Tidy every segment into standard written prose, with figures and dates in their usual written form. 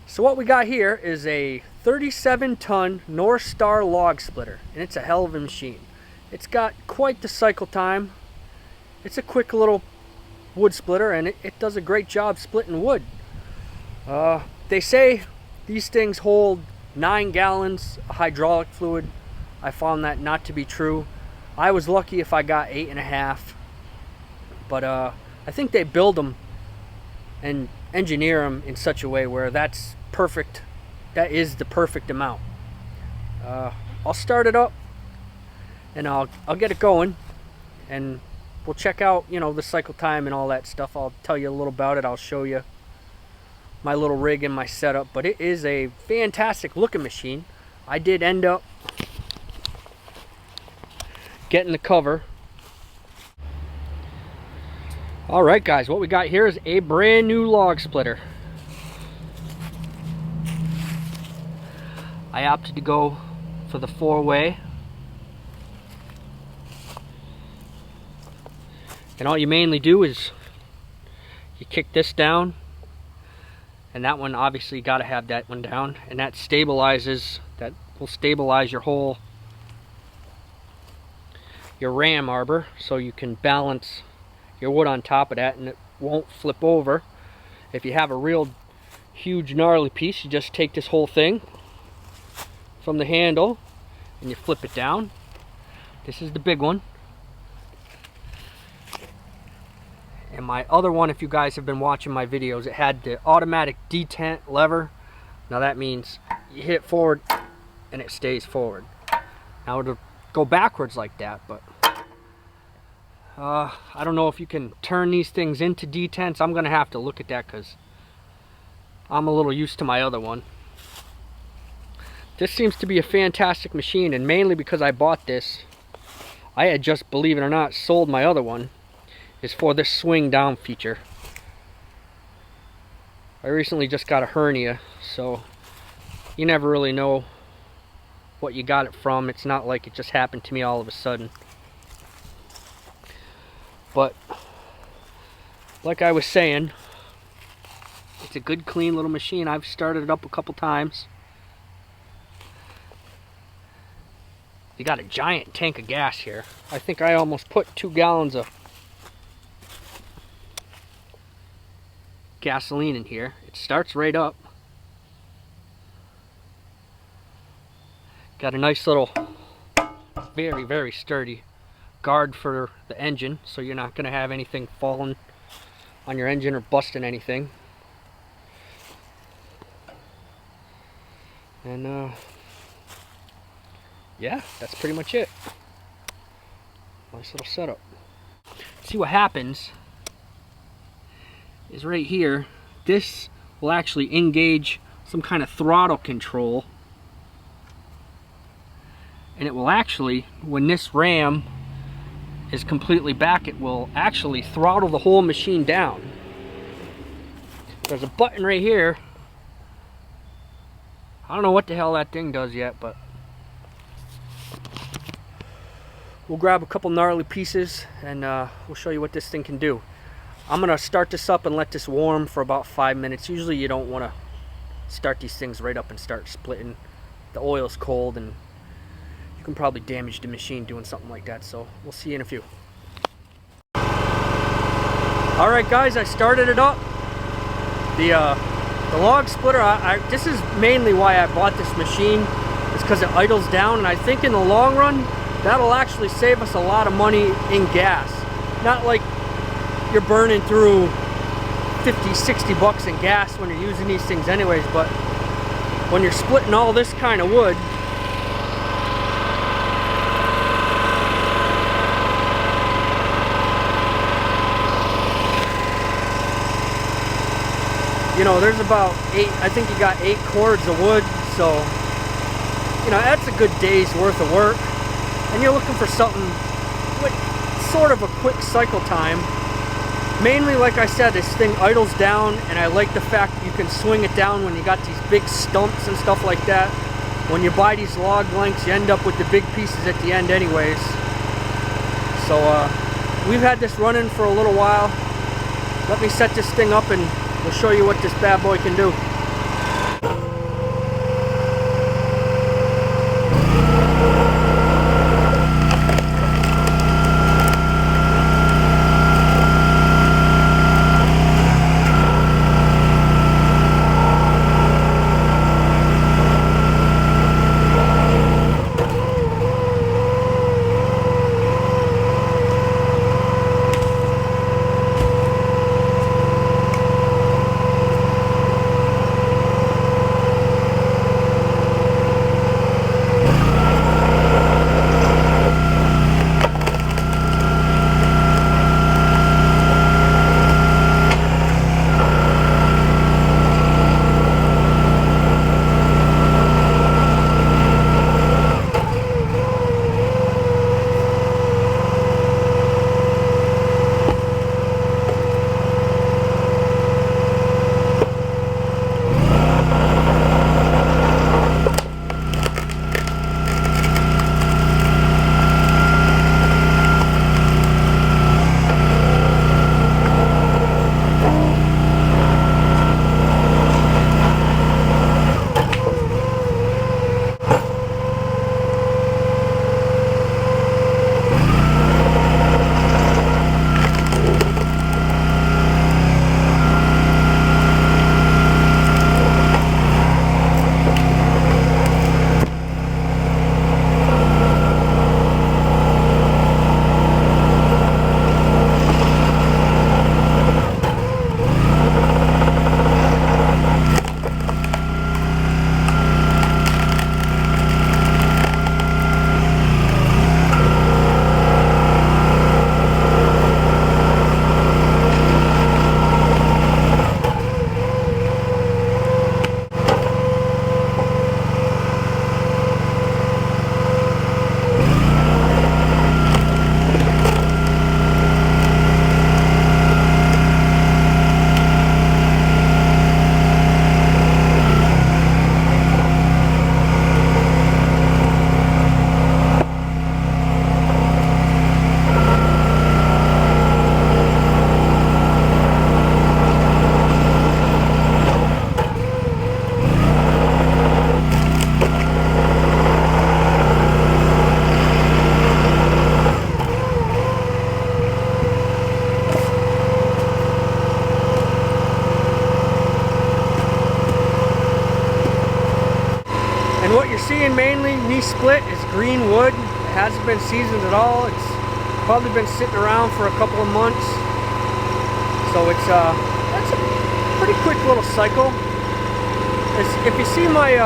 So what we got here is a 37-ton North Star log splitter, and it's a hell of a machine. It's got quite the cycle time. It's a quick little wood splitter, and it does a great job splitting wood. They say these things hold 9 gallons of hydraulic fluid. I found that not to be true. I was lucky if I got 8.5, but I think they build them and engineer them in such a way where that's perfect. That is the perfect amount. I'll start it up and I'll get it going, and we'll check out, you know, the cycle time and all that stuff. I'll tell you a little about it. I'll show you my little rig and my setup, but it is a fantastic looking machine. I did end up getting the cover. All right, guys, what we got here is a brand new log splitter. I opted to go for the 4-way. And all you mainly do is you kick this down, and that one, obviously you got to have that one down, and that stabilizes, that will stabilize your ram arbor, so you can balance your wood on top of that and it won't flip over. If you have a real huge gnarly piece, you just take this whole thing from the handle and you flip it down. This is the big one. And my other one, if you guys have been watching my videos, it had the automatic detent lever. Now that means you hit it forward and it stays forward. Now it'll go backwards like that, but I don't know if you can turn these things into detents. I'm gonna have to look at that because I'm a little used to my other one. This seems to be a fantastic machine, and mainly because I bought this, I had just, believe it or not, sold my other one, is for this swing down feature. I recently just got a hernia, so you never really know what you got it from. It's not like it just happened to me all of a sudden. But like I was saying, it's a good clean little machine. I've started it up a couple times. You got a giant tank of gas here. I think I almost put 2 gallons of gasoline in here. It starts right up. Got a nice little, very, very sturdy guard for the engine, so you're not going to have anything falling on your engine or busting anything. And yeah, that's pretty much it. Nice little setup. See, what happens is right here, this will actually engage some kind of throttle control, and it will actually, when this ram is completely back, it will actually throttle the whole machine down. There's a button right here. I don't know what the hell that thing does yet, but we'll grab a couple gnarly pieces and we'll show you what this thing can do. I'm gonna start this up and let this warm for about 5 minutes. Usually you don't want to start these things right up and start splitting. The oil's cold and you can probably damage the machine doing something like that, so we'll see you in a few. Alright guys, I started it up. The log splitter, this is mainly why I bought this machine. It's because it idles down, and I think in the long run that'll actually save us a lot of money in gas. Not like you're burning through 50, 60 bucks in gas when you're using these things anyways, but when you're splitting all this kind of wood, you know, there's about 8, I think you got 8 cords of wood, so, you know, that's a good day's worth of work. And you're looking for something with sort of a quick cycle time. Mainly, like I said, this thing idles down, and I like the fact that you can swing it down when you got these big stumps and stuff like that. When you buy these log lengths, you end up with the big pieces at the end anyways. So, we've had this running for a little while. Let me set this thing up and we'll show you what this bad boy can do. And what you're seeing mainly me split is green wood. It hasn't been seasoned at all. It's probably been sitting around for a couple of months. So it's that's a pretty quick little cycle. If you see my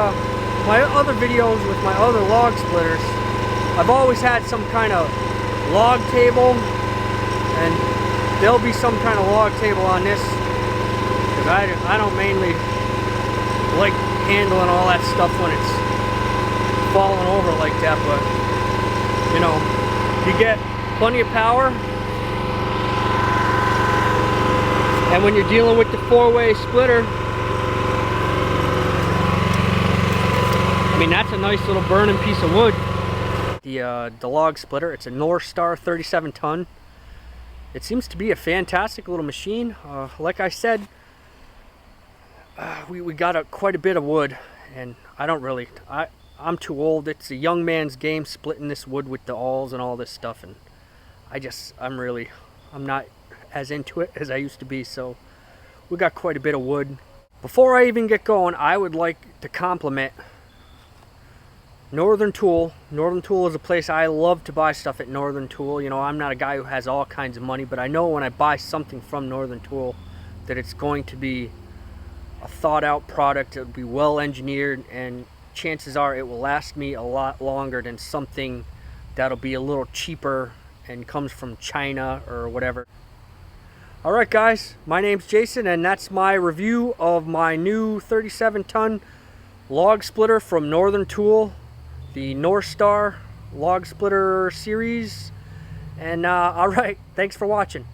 my other videos with my other log splitters, I've always had some kind of log table, and there'll be some kind of log table on this, because I don't mainly like handling all that stuff when it's falling over like that. But you know, you get plenty of power, and when you're dealing with the 4-way splitter, I mean, that's a nice little burning piece of wood. The log splitter, it's a Norstar 37 ton. It seems to be a fantastic little machine. Like I said, we got quite a bit of wood, and I'm too old. It's a young man's game splitting this wood with the awls and all this stuff, and I'm not as into it as I used to be. So we got quite a bit of wood. Before I even get going, I would like to compliment Northern Tool. Northern Tool is a place I love to buy stuff at. Northern Tool. You know, I'm not a guy who has all kinds of money, but I know when I buy something from Northern Tool that it's going to be a thought out product. It'll be well engineered, and chances are it will last me a lot longer than something that'll be a little cheaper and comes from China or whatever. Alright guys, my name's Jason, and that's my review of my new 37 ton log splitter from Northern Tool, the Norstar log splitter series. And alright, thanks for watching.